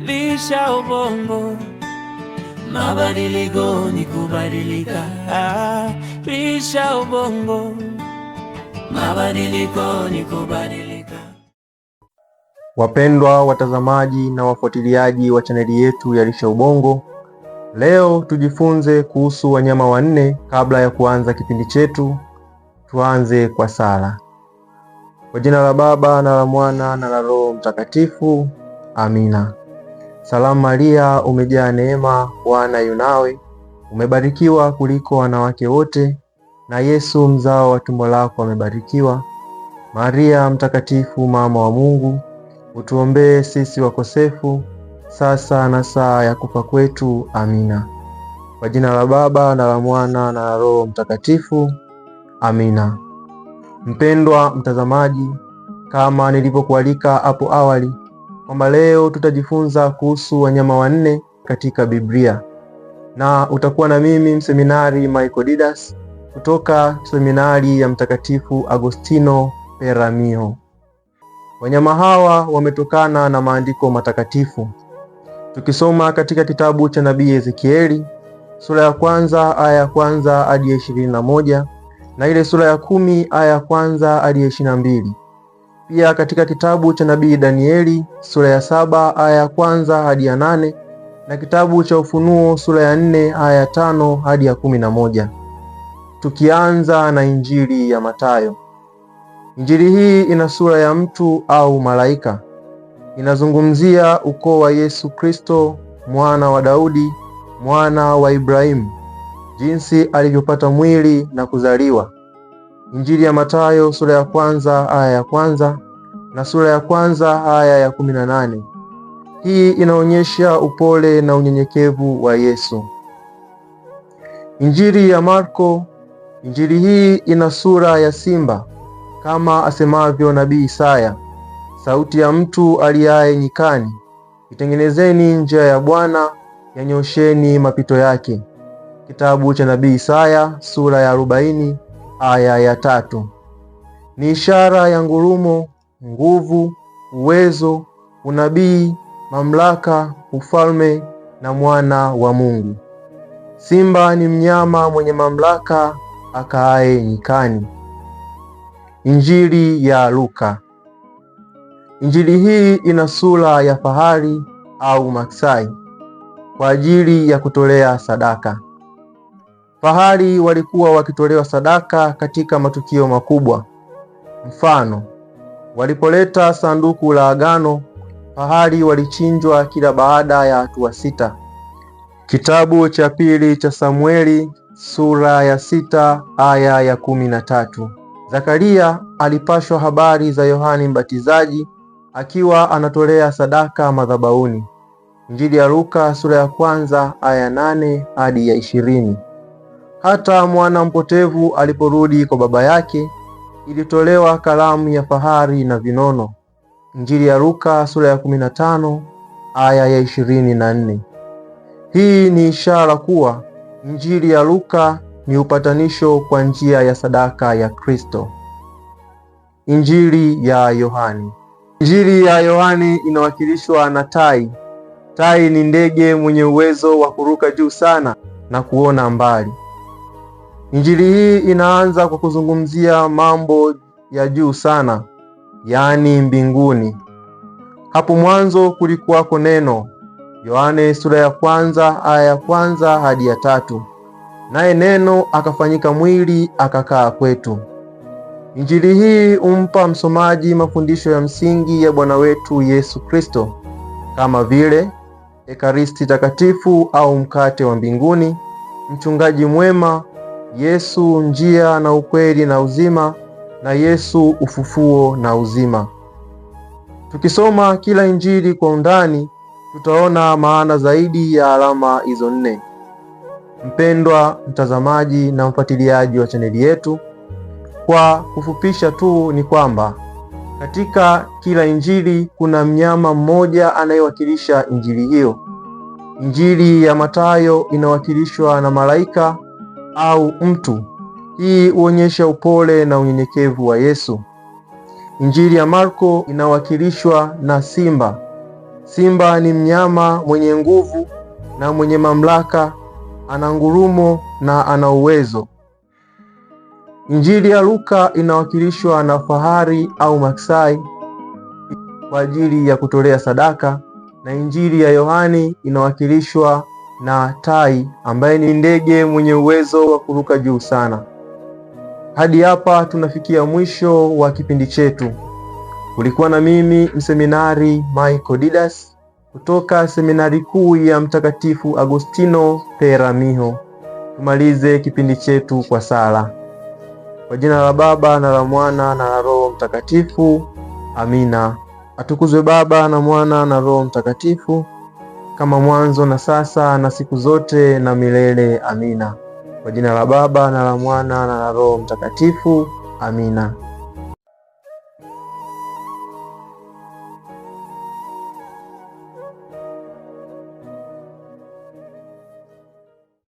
Lisha ubongo, mabadiliko ni kubadilika. Lisha ubongo, mabadiliko ni kubadilika. Wapendwa watazamaji na wafuatiliaji wa chaneli yetu ya Lisha Ubongo, leo tujifunze kuhusu wanyama wanne. Kabla ya kuanza kipindi chetu, tuanze kwa sala. Kwa jina la Baba na la Mwana na la Roho Mtakatifu, amina. Salamu Maria, umejaa neema, Bwana yu nawe, umebarikiwa kuliko wanawake wote, na Yesu mzao wa tumbo lako amebarikiwa. Maria mtakatifu, mama wa Mungu, utuombee sisi wakosefu, sasa na saa ya kufa kwetu. Amina. Kwa jina la Baba na la Mwana na la Roho Mtakatifu, amina. Mpendwa mtazamaji, kama nilivyokualika hapo awali kwamba leo tutajifunza kuhusu wanyama wanne katika Biblia, na utakuwa na mimi mseminari Michael Didas kutoka seminari ya Mtakatifu Agostino Peramiho. Wanyama hawa wametokana na maandiko matakatifu. Tukisoma katika kitabu cha nabii Ezekieli sura ya kwanza aya ya kwanza hadi ya 21 na ile sura ya 10 aya ya kwanza hadi ya 22. Pia katika kitabu cha nabii Danieli sura ya 7 aya ya kwanza hadi ya 8 na kitabu cha Ufunuo sura ya 4 aya ya 5 hadi ya 11. Tukianza na Injili ya Mathayo. Injili hii ina sura ya mtu au malaika. Inazungumzia ukoo wa Yesu Kristo, mwana wa Daudi, mwana wa Ibrahimu, jinsi alivyopata mwili na kuzaliwa. Injili ya Mathayo sura ya kwanza aya ya kwanza na sura ya kwanza aya ya 18. Hii inaonyesha upole na unyenyekevu wa Yesu. Injili ya Marko. Injili hii ina sura ya simba, kama asemavyo nabii Isaya, sauti ya mtu aliaye nyikani, itengenezeni njia ya Bwana, yanyosheni mapito yake. Kitabu cha nabii Isaya sura ya 40 aya ya 3. Ni ishara ya ngurumo, nguvu, uwezo, unabii, mamlaka, ufalme na mwana wa Mungu. Simba ni mnyama mwenye mamlaka akaaye nyikani. Injili ya Luka. Injili hii ina sura ya fahari au maksai kwa ajili ya kutolea sadaka. Fahari walikuwa wakitolewa sadaka katika matukio makubwa. Mfano, walipoleta sanduku la agano, fahari walichinjwa kila baada ya hatua 6. Kitabu cha pili cha Samueli sura ya 6 aya ya 13. Zakaria alipashwa habari za Yohani Mbatizaji akiwa anatolea sadaka madhabahuni. Injili ya Luka sura ya kwanza aya ya 8 hadi ya 20. Hata mwana mpotevu aliporudi kwa baba yake, ilitolewa karamu ya fahari na vinono. Injili ya Luka sura ya 15 aya ya 24. Hii ni ishara kuwa Injili ya Luka ni upatanisho kwa njia ya sadaka ya Kristo. Injili ya Yohani. Injili ya Yohani inawakilishwa na tai. Tai ni ndege mwenye uwezo wa kuruka juu sana na kuona mbali. Injili hii inaanza kwa kuzungumzia mambo ya juu sana, yaani mbinguni. Hapo mwanzo kulikuwako neno. Yohane sura ya kwanza aya ya kwanza hadi ya 3. Naye neno akafanyika mwili akakaa kwetu. Injili hii humpa msomaji mafundisho ya msingi ya Bwana wetu Yesu Kristo, kama vile Ekaristi takatifu au mkate wa mbinguni, mchungaji mwema, Yesu njia na ukweli na uzima, na Yesu ufufuo na uzima. Tukisoma kila injili kwa undani, tutaona maana zaidi ya alama hizo 4. Mpendwa mtazamaji na mfuatiliaji wa chaneli yetu, kwa kufupisha tu ni kwamba katika kila injili kuna mnyama mmoja anayewakilisha injili hiyo. Injili ya Mathayo inawakilishwa na malaika au mtu. Hii huonyesha upole na unyenyekevu wa Yesu. Injili ya Marko inawakilishwa na simba. Simba ni mnyama mwenye nguvu na mwenye mamlaka, ana ngurumo na ana uwezo. Injili ya Luka inawakilishwa na fahari au maksai kwa ajili ya kutolea sadaka, na Injili ya Yohani inawakilishwa na tai ambaye ni ndege mwenye uwezo wa kuruka juu sana. Hadi hapa tunafikia mwisho wa kipindi chetu. Ulikuwa na mimi mseminari Michael Didas kutoka seminari kuu ya Mtakatifu Agostino Peramiho. Tumalize kipindi chetu kwa sala. Kwa jina la Baba na la Mwana na la Roho Mtakatifu. Amina. Atukuzwe Baba na Mwana na Roho Mtakatifu, kama mwanzo na sasa na siku zote na milele. Amina. Kwa jina la Baba na la Mwana na la Roho Mtakatifu. Amina.